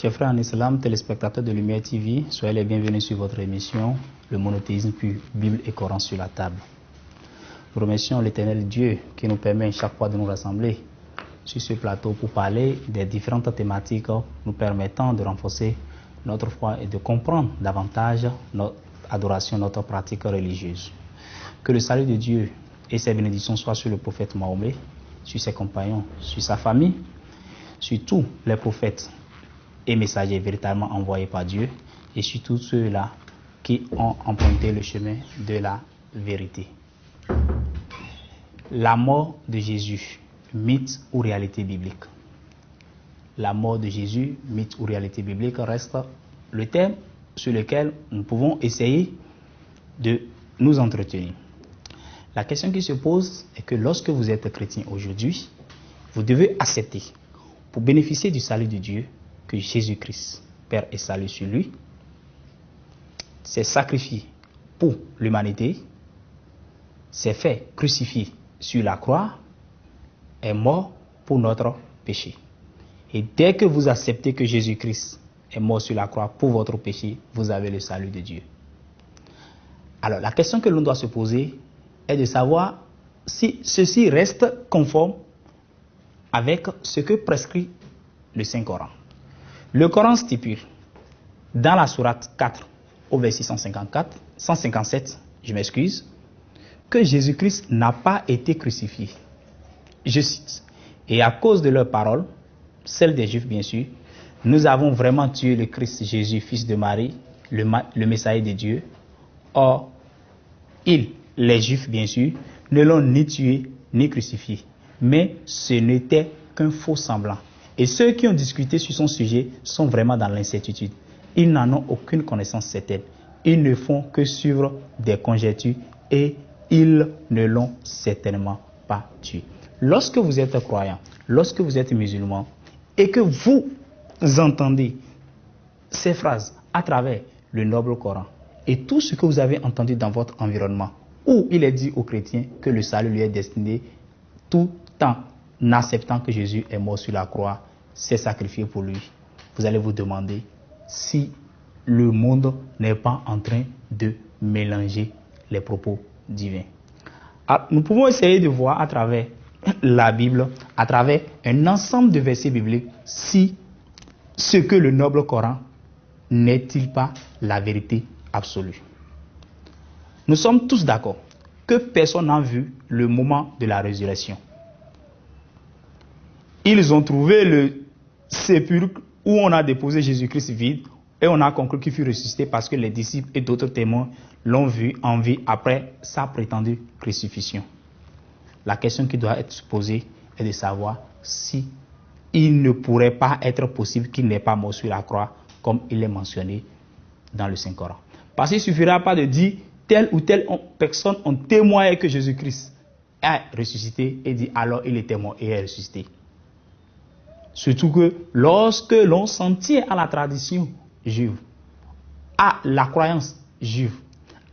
Chers frères en islam, téléspectateurs de Lumière TV, soyez les bienvenus sur votre émission, le monothéisme puis Bible et Coran sur la table. Nous remercions l'Éternel Dieu qui nous permet chaque fois de nous rassembler sur ce plateau pour parler des différentes thématiques nous permettant de renforcer notre foi et de comprendre davantage notre adoration, notre pratique religieuse. Que le salut de Dieu et ses bénédictions soient sur le prophète Mahomet, sur ses compagnons, sur sa famille, sur tous les prophètes et messagers véritablement envoyés par Dieu et sur tous ceux-là qui ont emprunté le chemin de la vérité. La mort de Jésus, mythe ou réalité biblique? La mort de Jésus, mythe ou réalité biblique, reste le thème sur lequel nous pouvons essayer de nous entretenir. La question qui se pose est que lorsque vous êtes chrétien aujourd'hui, vous devez accepter, pour bénéficier du salut de Dieu, que Jésus-Christ, Père et salut sur lui, s'est sacrifié pour l'humanité, s'est fait crucifier sur la croix, est mort pour notre péché. Et dès que vous acceptez que Jésus-Christ est mort sur la croix pour votre péché, vous avez le salut de Dieu. Alors, la question que l'on doit se poser est de savoir si ceci reste conforme avec ce que prescrit le Saint-Coran. Le Coran stipule, dans la sourate 4, au verset 157, que Jésus-Christ n'a pas été crucifié. Je cite, « Et à cause de leurs paroles, celles des Juifs bien sûr, nous avons vraiment tué le Christ Jésus, fils de Marie, le Messager de Dieu. Or, ils, les Juifs bien sûr, ne l'ont ni tué ni crucifié, mais ce n'était qu'un faux semblant. Et ceux qui ont discuté sur son sujet sont vraiment dans l'incertitude. Ils n'en ont aucune connaissance certaine. Ils ne font que suivre des conjectures et ils ne l'ont certainement pas tué. » Lorsque vous êtes croyant, lorsque vous êtes musulman et que vous entendez ces phrases à travers le noble Coran et tout ce que vous avez entendu dans votre environnement, où il est dit aux chrétiens que le salut lui est destiné tout en acceptant que Jésus est mort sur la croix, s'est sacrifié pour lui, vous allez vous demander si le monde n'est pas en train de mélanger les propos divins. Alors, nous pouvons essayer de voir à travers la Bible, à travers un ensemble de versets bibliques, si ce que le noble Coran n'est-il pas la vérité absolue. Nous sommes tous d'accord que personne n'a vu le moment de la résurrection. Ils ont trouvé le sépulcre où on a déposé Jésus-Christ vide et on a conclu qu'il fut ressuscité parce que les disciples et d'autres témoins l'ont vu en vie après sa prétendue crucifixion. La question qui doit être posée est de savoir si il ne pourrait pas être possible qu'il n'ait pas mort sur la croix comme il est mentionné dans le Saint-Coran. Parce qu'il ne suffira pas de dire telle ou telle personne ont témoigné que Jésus-Christ est ressuscité et dit alors il était mort et est ressuscité. Surtout que lorsque l'on s'en tient à la tradition juive, à la croyance juive,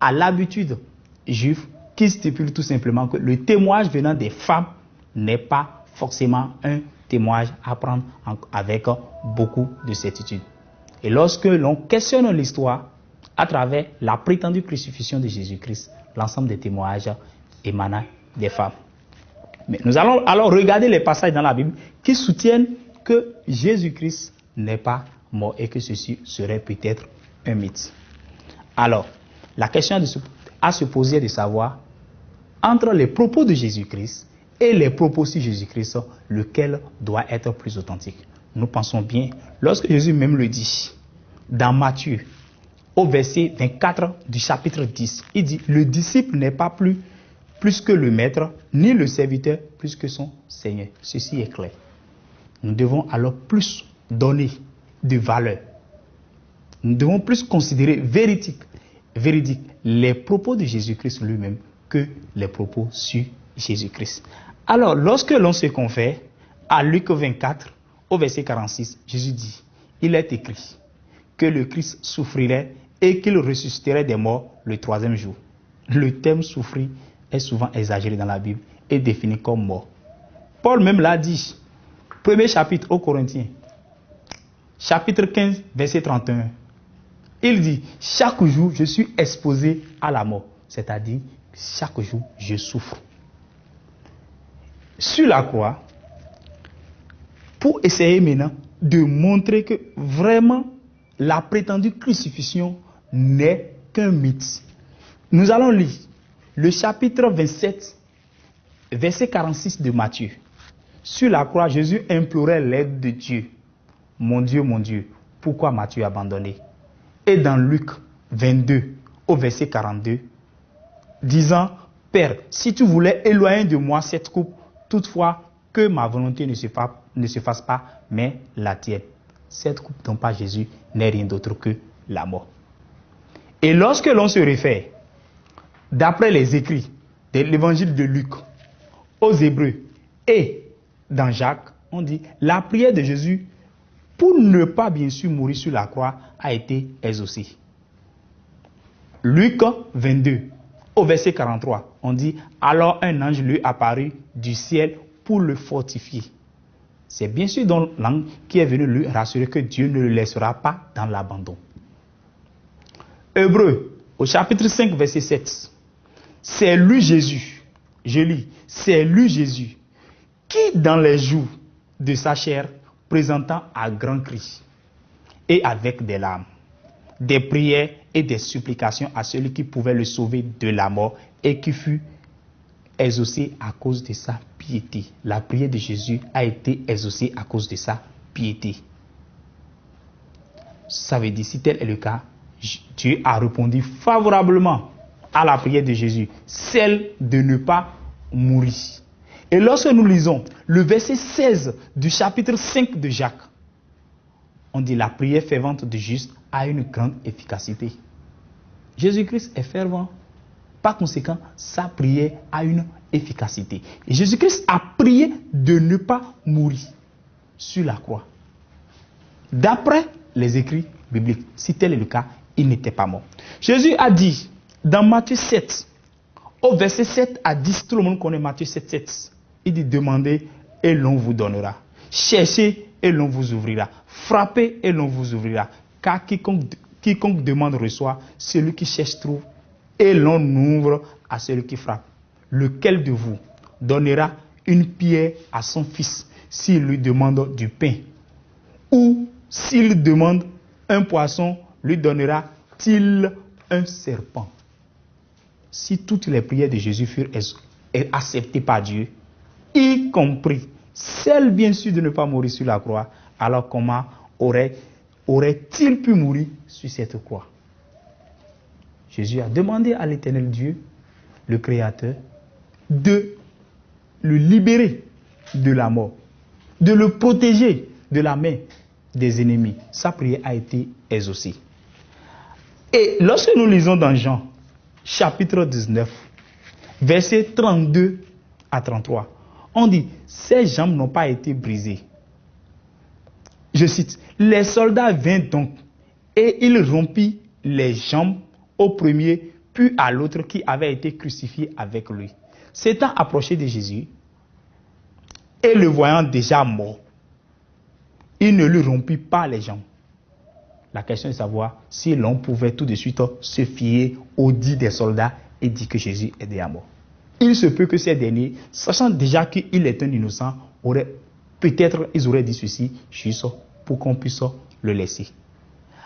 à l'habitude juive, qui stipule tout simplement que le témoignage venant des femmes n'est pas forcément un témoignage à prendre avec beaucoup de certitude. Et lorsque l'on questionne l'histoire à travers la prétendue crucifixion de Jésus-Christ, l'ensemble des témoignages émanant des femmes. Mais nous allons alors regarder les passages dans la Bible qui soutiennent que Jésus-Christ n'est pas mort et que ceci serait peut-être un mythe. Alors, la question à se poser est de savoir, entre les propos de Jésus-Christ et les propos sur Jésus-Christ, lequel doit être plus authentique? Nous pensons bien, lorsque Jésus même le dit, dans Matthieu, au verset 24 du chapitre 10, il dit, le disciple n'est pas plus que le maître, ni le serviteur plus que son Seigneur. Ceci est clair. Nous devons alors plus donner de valeur. Nous devons plus considérer véridique les propos de Jésus-Christ lui-même que les propos sur Jésus-Christ. Alors, lorsque l'on se confère à Luc 24, au verset 46, Jésus dit, il est écrit que le Christ souffrirait et qu'il ressusciterait des morts le troisième jour. Le terme souffrir est souvent exagéré dans la Bible et défini comme mort. Paul même l'a dit, premier chapitre aux Corinthiens, chapitre 15, verset 31. Il dit, chaque jour, je suis exposé à la mort. C'est-à-dire, chaque jour, je souffre. Sur la croix, pour essayer maintenant de montrer que vraiment la prétendue crucifixion n'est qu'un mythe. Nous allons lire le chapitre 27, verset 46 de Matthieu. Sur la croix, Jésus implorait l'aide de Dieu. Mon Dieu, pourquoi m'as-tu abandonné? Et dans Luc 22, au verset 42, disant, Père, si tu voulais éloigner de moi cette coupe, toutefois que ma volonté ne se fasse pas, mais la tienne. Cette coupe dont parle Jésus n'est rien d'autre que la mort. Et lorsque l'on se réfère, d'après les écrits de l'évangile de Luc, aux Hébreux et dans Jacques, on dit, la prière de Jésus, pour ne pas bien sûr mourir sur la croix, a été exaucée. Luc 22, au verset 43, on dit, alors un ange lui apparut du ciel pour le fortifier. C'est bien sûr dans l'ange qui est venu lui rassurer que Dieu ne le laissera pas dans l'abandon. Hébreux, au chapitre 5, verset 7, c'est lui Jésus, je lis, c'est lui Jésus, qui dans les jours de sa chair, présentant à grands cris et avec des larmes, des prières et des supplications à celui qui pouvait le sauver de la mort et qui fut exaucé à cause de sa piété. La prière de Jésus a été exaucée à cause de sa piété. Ça veut dire, si tel est le cas, Dieu a répondu favorablement à la prière de Jésus, celle de ne pas mourir. Et lorsque nous lisons le verset 16 du chapitre 5 de Jacques, on dit la prière fervente du juste a une grande efficacité. Jésus-Christ est fervent. Par conséquent, sa prière a une efficacité. Et Jésus-Christ a prié de ne pas mourir sur la croix. D'après les écrits bibliques, si tel est le cas, il n'était pas mort. Jésus a dit dans Matthieu 7, au verset 7 à 10, tout le monde connaît Matthieu 7, 7. Il dit, demandez et l'on vous donnera. Cherchez et l'on vous ouvrira. Frappez et l'on vous ouvrira. Car quiconque demande reçoit, celui qui cherche trouve, et l'on ouvre à celui qui frappe. Lequel de vous donnera une pierre à son fils s'il lui demande du pain? Ou s'il demande un poisson, lui donnera-t-il un serpent? Si toutes les prières de Jésus furent acceptées par Dieu, y compris celle bien sûr de ne pas mourir sur la croix, alors comment aurait-il pu mourir sur cette croix? Jésus a demandé à l'Éternel Dieu, le Créateur, de le libérer de la mort, de le protéger de la main des ennemis. Sa prière a été exaucée. Et lorsque nous lisons dans Jean, chapitre 19, versets 32 à 33, on dit, ses jambes n'ont pas été brisées. Je cite, les soldats vinrent donc et il rompit les jambes au premier, puis à l'autre qui avait été crucifié avec lui. S'étant approché de Jésus et le voyant déjà mort, il ne lui rompit pas les jambes. La question est de savoir si l'on pouvait tout de suite se fier au dit des soldats et dire que Jésus est déjà mort. Il se peut que ces derniers, sachant déjà qu'il est un innocent, peut-être ils auraient dit ceci juste pour qu'on puisse le laisser.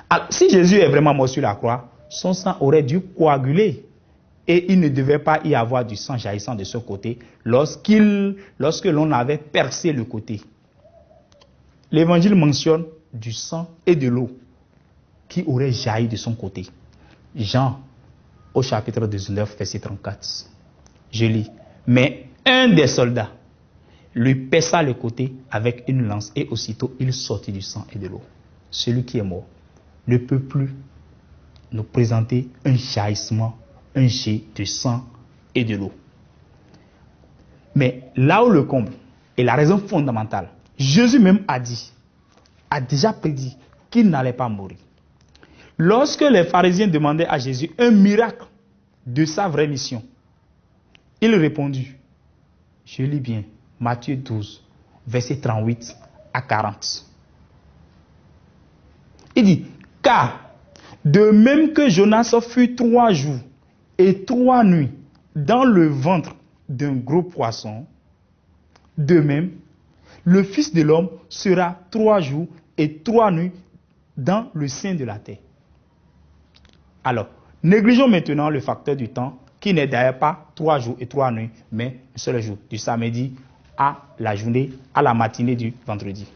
Alors, si Jésus est vraiment mort sur la croix, son sang aurait dû coaguler et il ne devait pas y avoir du sang jaillissant de ce côté lorsque l'on avait percé le côté. L'évangile mentionne du sang et de l'eau qui aurait jailli de son côté. Jean, au chapitre 19, verset 34. Je lis. Mais un des soldats lui perça le côté avec une lance et aussitôt il sortit du sang et de l'eau. Celui qui est mort ne peut plus nous présenter un jaillissement, un jet de sang et de l'eau. Mais là où le comble et la raison fondamentale, Jésus même a déjà prédit qu'il n'allait pas mourir. Lorsque les pharisiens demandaient à Jésus un miracle de sa vraie mission, il répondit, je lis bien, Matthieu 12, verset 38 à 40. Il dit, car de même que Jonas fut 3 jours et 3 nuits dans le ventre d'un gros poisson, de même, le Fils de l'homme sera 3 jours et 3 nuits dans le sein de la terre. Alors, négligeons maintenant le facteur du temps, qui n'est d'ailleurs pas 3 jours et 3 nuits, mais un seul jour, du samedi à la journée, à la matinée du vendredi.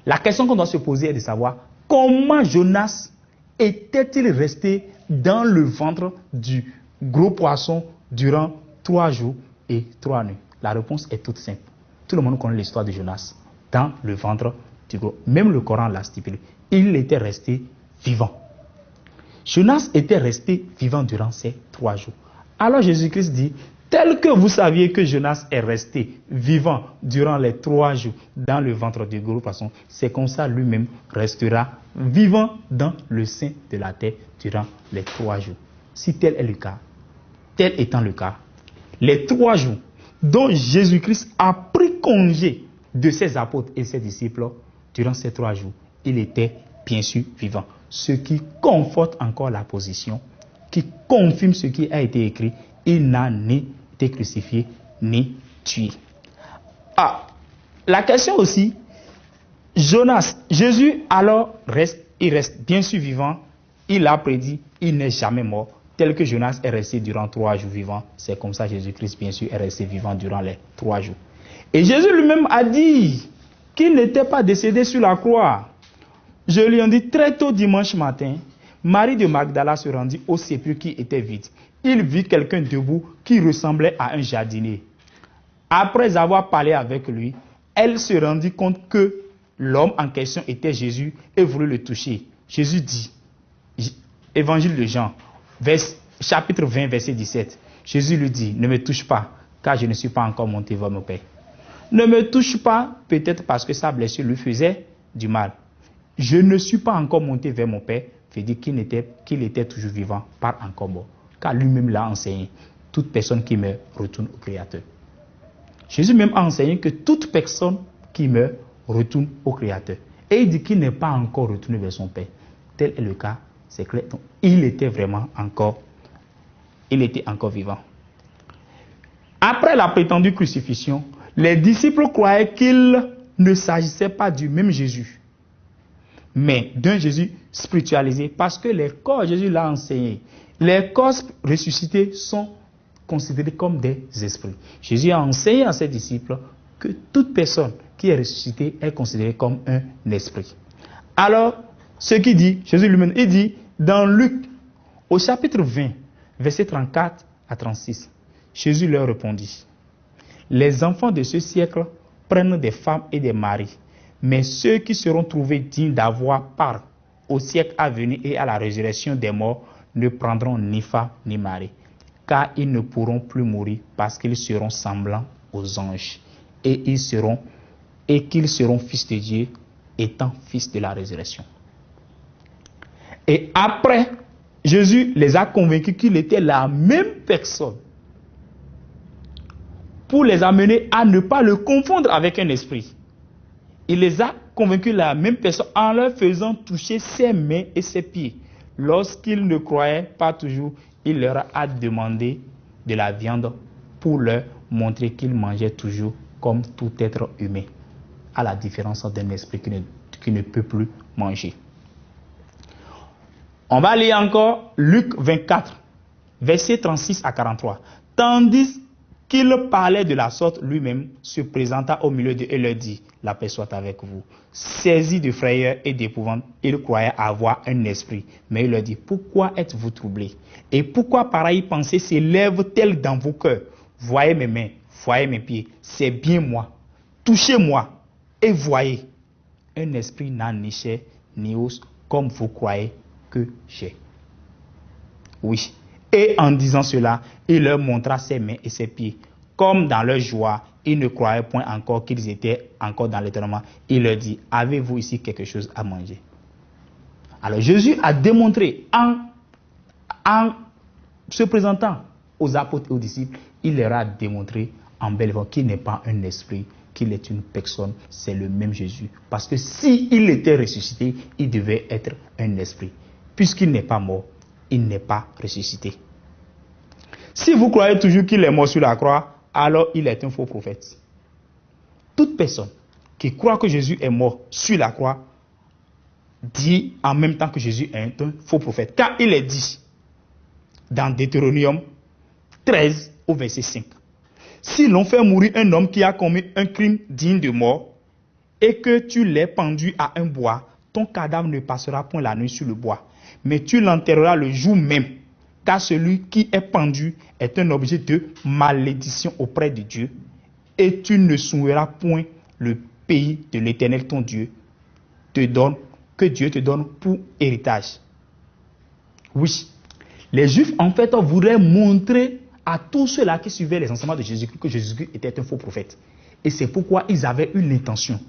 La question qu'on doit se poser est de savoir comment Jonas était-il resté dans le ventre du gros poisson durant 3 jours et 3 nuits? La réponse est toute simple. Tout le monde connaît l'histoire de Jonas dans le ventre du gros. Même le Coran l'a stipulé. Il était resté vivant. Jonas était resté vivant durant ces 3 jours. Alors Jésus-Christ dit, tel que vous saviez que Jonas est resté vivant durant les 3 jours dans le ventre du gros poisson, c'est comme ça lui-même restera vivant dans le sein de la terre durant les 3 jours. Si tel est le cas, tel étant le cas, les 3 jours dont Jésus-Christ a pris congé de ses apôtres et ses disciples, durant ces 3 jours, il était bien sûr vivant. Ce qui conforte encore la position, qui confirme ce qui a été écrit, il n'a ni été crucifié ni tué. La question aussi, Jonas, Jésus alors reste bien sûr vivant, il a prédit, il n'est jamais mort, tel que Jonas est resté durant 3 jours vivant, c'est comme ça Jésus-Christ bien sûr est resté vivant durant les 3 jours. Et Jésus lui-même a dit qu'il n'était pas décédé sur la croix. Je lui ai dit très tôt dimanche matin, Marie de Magdala se rendit au sépulcre qui était vide. Il vit quelqu'un debout qui ressemblait à un jardinier. Après avoir parlé avec lui, elle se rendit compte que l'homme en question était Jésus et voulut le toucher. Jésus dit, Évangile de Jean, chapitre 20, verset 17. Jésus lui dit, ne me touche pas, car je ne suis pas encore monté vers mon Père. Ne me touche pas, peut-être parce que sa blessure lui faisait du mal. Je ne suis pas encore monté vers mon Père, veut dire qu'il était toujours vivant, pas encore mort. Car lui-même l'a enseigné. Toute personne qui meurt retourne au Créateur. Jésus même a enseigné que toute personne qui meurt retourne au Créateur. Et il dit qu'il n'est pas encore retourné vers son Père. Tel est le cas, c'est clair. Donc, il était encore vivant. Après la prétendue crucifixion, les disciples croyaient qu'il ne s'agissait pas du même Jésus, mais d'un Jésus spiritualisé, parce que les corps, Jésus l'a enseigné, les corps ressuscités sont considérés comme des esprits. Jésus a enseigné à ses disciples que toute personne qui est ressuscitée est considérée comme un esprit. Alors, ce qu'il dit, Jésus lui-même, il dit dans Luc, au chapitre 20, versets 34 à 36, Jésus leur répondit, les enfants de ce siècle prennent des femmes et des maris, mais ceux qui seront trouvés dignes d'avoir part au siècle à venir et à la résurrection des morts ne prendront ni femme ni mari, car ils ne pourront plus mourir parce qu'ils seront semblants aux anges et qu'ils seront fils de Dieu, étant fils de la résurrection. Et après, Jésus les a convaincus qu'il était la même personne pour les amener à ne pas le confondre avec un esprit. Il les a convaincus la même personne en leur faisant toucher ses mains et ses pieds. Lorsqu'ils ne croyaient pas toujours, il leur a demandé de la viande pour leur montrer qu'il mangeait toujours comme tout être humain, à la différence d'un esprit qui ne peut plus manger. On va lire encore Luc 24, versets 36 à 43. Tandis qu'il parlait de la sorte, lui-même se présenta au milieu d'eux et leur dit, la paix soit avec vous. Saisi de frayeur et d'épouvante, il croyait avoir un esprit. Mais il leur dit, pourquoi êtes-vous troublés? Et pourquoi pareille pensée s'élève-t-elle dans vos cœurs? Voyez mes mains, voyez mes pieds, c'est bien moi. Touchez-moi et voyez. Un esprit n'a ni chair ni os, comme vous croyez que j'ai. Oui. Et en disant cela, il leur montra ses mains et ses pieds. Comme dans leur joie, ils ne croyaient point encore qu'ils étaient encore dans l'étonnement. Il leur dit, avez-vous ici quelque chose à manger? Alors Jésus a démontré en se présentant aux apôtres et aux disciples, il leur a démontré en belle voix qu'il n'est pas un esprit qu'il est une personne, c'est le même Jésus. Parce que s'il était ressuscité, il devait être un esprit. Puisqu'il n'est pas mort, il n'est pas ressuscité. Si vous croyez toujours qu'il est mort sur la croix, alors il est un faux prophète. Toute personne qui croit que Jésus est mort sur la croix dit en même temps que Jésus est un faux prophète. Car il est dit dans Deutéronome 13 au verset 5. Si l'on fait mourir un homme qui a commis un crime digne de mort et que tu l'aies pendu à un bois, ton cadavre ne passera point la nuit sur le bois, mais tu l'enterreras le jour même, car celui qui est pendu est un objet de malédiction auprès de Dieu, et tu ne souilleras point le pays de l'Éternel ton Dieu que Dieu te donne pour héritage. Oui, les Juifs en fait voudraient montrer à tous ceux-là qui suivaient les enseignements de Jésus-Christ que Jésus-Christ était un faux prophète. Et c'est pourquoi ils avaient eu l'intention.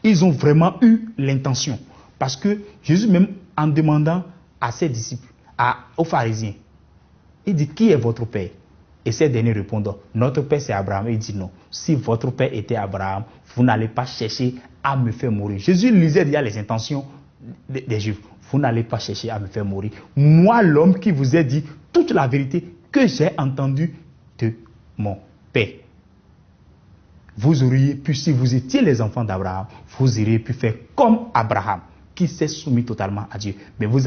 Ils ont vraiment eu l'intention. Parce que Jésus même, en demandant à ses disciples, aux pharisiens, il dit, qui est votre père? Et ces derniers répondent, notre père c'est Abraham. Et il dit non, si votre père était Abraham, vous n'allez pas chercher à me faire mourir. Jésus lisait déjà les intentions des Juifs. Vous n'allez pas chercher à me faire mourir. Moi, l'homme qui vous ai dit toute la vérité que j'ai entendue de mon père. Vous auriez pu, si vous étiez les enfants d'Abraham, vous auriez pu faire comme Abraham, qui s'est soumis totalement à Dieu. Mais vous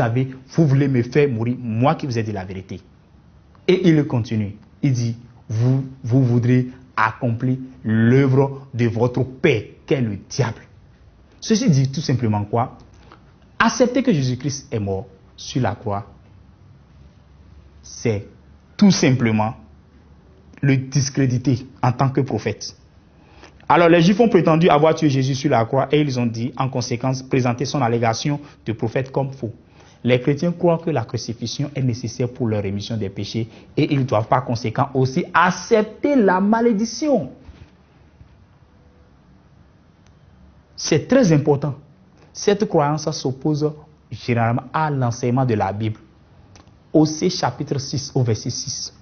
voulez me faire mourir, moi qui vous ai dit la vérité. Et il continue. Il dit, vous voudrez accomplir l'œuvre de votre père, qu'est le diable. Ceci dit tout simplement quoi? Accepter que Jésus-Christ est mort sur la croix, c'est tout simplement le discréditer en tant que prophète. Alors les Juifs ont prétendu avoir tué Jésus sur la croix et ils ont dit, en conséquence, présenter son allégation de prophète comme faux. Les chrétiens croient que la crucifixion est nécessaire pour leur rémission des péchés et ils doivent par conséquent aussi accepter la malédiction. C'est très important. Cette croyance s'oppose généralement à l'enseignement de la Bible. Osée chapitre 6 au verset 6.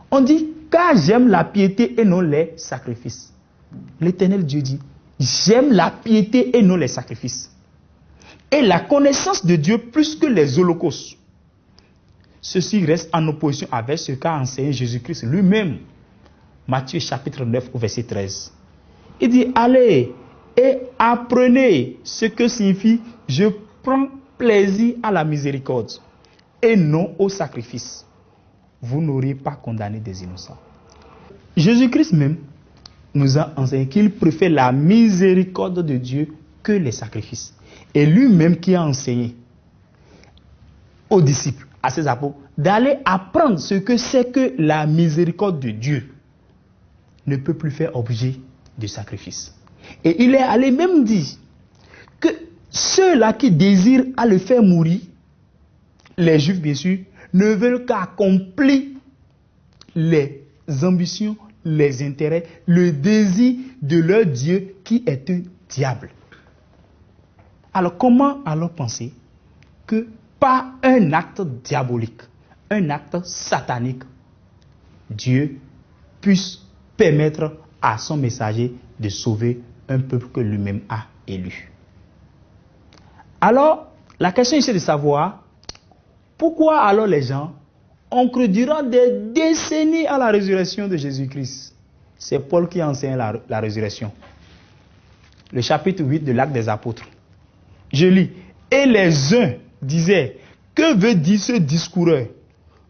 On dit, car j'aime la piété et non les sacrifices. L'Éternel Dieu dit, j'aime la piété et non les sacrifices. Et la connaissance de Dieu plus que les holocaustes. Ceci reste en opposition avec ce qu'a enseigné Jésus-Christ lui-même. Matthieu chapitre 9 au verset 13. Il dit, allez et apprenez ce que signifie je prends plaisir à la miséricorde et non au sacrifice. Vous n'aurez pas condamné des innocents. Jésus-Christ même nous a enseigné qu'il préfère la miséricorde de Dieu que les sacrifices. Et lui-même qui a enseigné aux disciples, à ses apôtres, d'aller apprendre ce que c'est que la miséricorde de Dieu ne peut plus faire objet de sacrifice. Et il est allé même dire que ceux-là qui désirent à le faire mourir, les Juifs bien sûr, ne veulent qu'accomplir les ambitions, les intérêts, le désir de leur Dieu qui est un diable. Alors comment alors penser que par un acte diabolique, un acte satanique, Dieu puisse permettre à son messager de sauver un peuple que lui-même a élu? Alors, la question ici est de savoir pourquoi alors les gens ont cru durant des décennies à la résurrection de Jésus-Christ. C'est Paul qui enseigne la résurrection. Le chapitre 8 de l'Acte des Apôtres. Je lis. Et les uns disaient, que veut dire ce discoureur?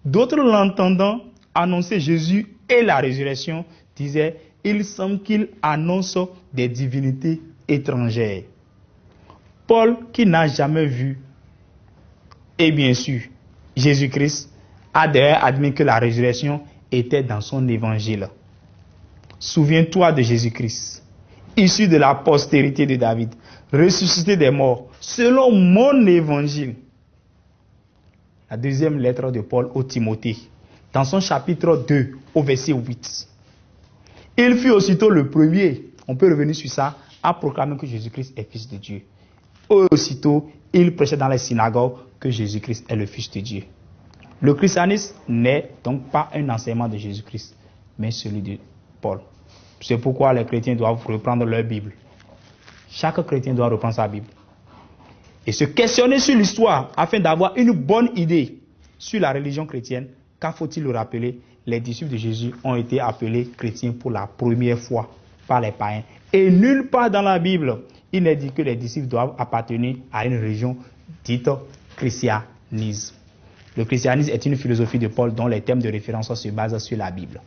D'autres, l'entendant annoncer Jésus et la résurrection, disaient, il semble qu'il annonce des divinités étrangères. Paul, qui n'a jamais vu, et bien sûr, Jésus-Christ, a d'ailleurs admis que la résurrection était dans son évangile. Souviens-toi de Jésus-Christ, issu de la postérité de David, ressuscité des morts, selon mon évangile. La deuxième lettre de Paul au Timothée, dans son chapitre 2, au verset 8. Il fut aussitôt le premier, on peut revenir sur ça, à proclamer que Jésus-Christ est fils de Dieu. Aussitôt, il prêchait dans les synagogues que Jésus-Christ est le fils de Dieu. Le christianisme n'est donc pas un enseignement de Jésus-Christ, mais celui de Paul. C'est pourquoi les chrétiens doivent reprendre leur Bible. Chaque chrétien doit reprendre sa Bible. Et se questionner sur l'histoire afin d'avoir une bonne idée sur la religion chrétienne. Car faut-il le rappeler, les disciples de Jésus ont été appelés chrétiens pour la première fois par les païens. Et nulle part dans la Bible, il n'est dit que les disciples doivent appartenir à une religion dite christianisme. Le christianisme est une philosophie de Paul dont les thèmes de référence se basent sur la Bible.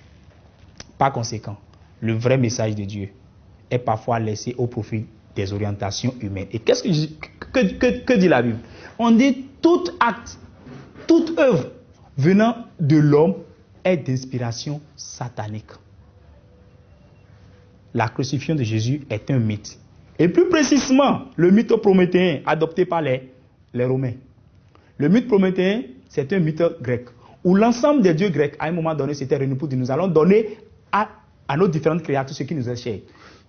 Par conséquent, le vrai message de Dieu est parfois laissé au profit des orientations humaines. Et qu'est-ce que dit la Bible? On dit tout acte, toute œuvre venant de l'homme est d'inspiration satanique. La crucifixion de Jésus est un mythe. Et plus précisément, le mythe prométhéen adopté par les Romains. Le mythe prométhéen, c'est un mythe grec, où l'ensemble des dieux grecs, à un moment donné, s'étaient réunis pour dire, nous allons donner à nos différentes créatures ce qui nous est cher.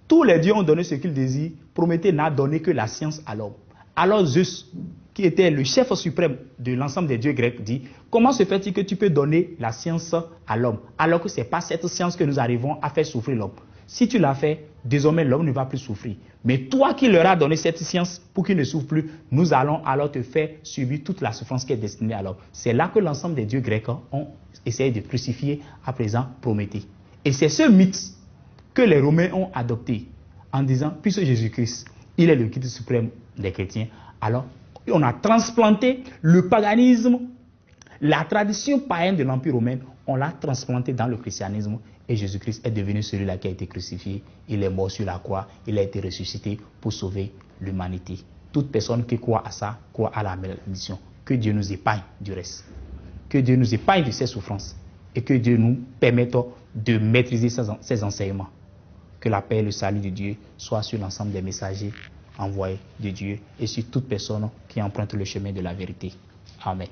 Tous les dieux ont donné ce qu'ils désirent. Prométhée n'a donné que la science à l'homme. Alors Zeus, qui était le chef suprême de l'ensemble des dieux grecs, dit, comment se fait-il que tu peux donner la science à l'homme, alors que ce n'est pas cette science que nous arrivons à faire souffrir l'homme. Si tu l'as fait, désormais l'homme ne va plus souffrir. Mais toi qui leur as donné cette science pour qu'il ne souffre plus, nous allons alors te faire subir toute la souffrance qui est destinée à l'homme. C'est là que l'ensemble des dieux grecs ont essayé de crucifier à présent Prométhée. Et c'est ce mythe que les Romains ont adopté en disant, puisque Jésus-Christ, il est le guide suprême des chrétiens, alors on a transplanté le paganisme, la tradition païenne de l'Empire romain, on l'a transplanté dans le christianisme et Jésus-Christ est devenu celui-là qui a été crucifié. Il est mort sur la croix, il a été ressuscité pour sauver l'humanité. Toute personne qui croit à ça, croit à la malédiction. Que Dieu nous épargne du reste. Que Dieu nous épargne de ces souffrances et que Dieu nous permette de maîtriser ces enseignements. Que la paix et le salut de Dieu soient sur l'ensemble des messagers envoyés de Dieu et sur toute personne qui emprunte le chemin de la vérité. Amen.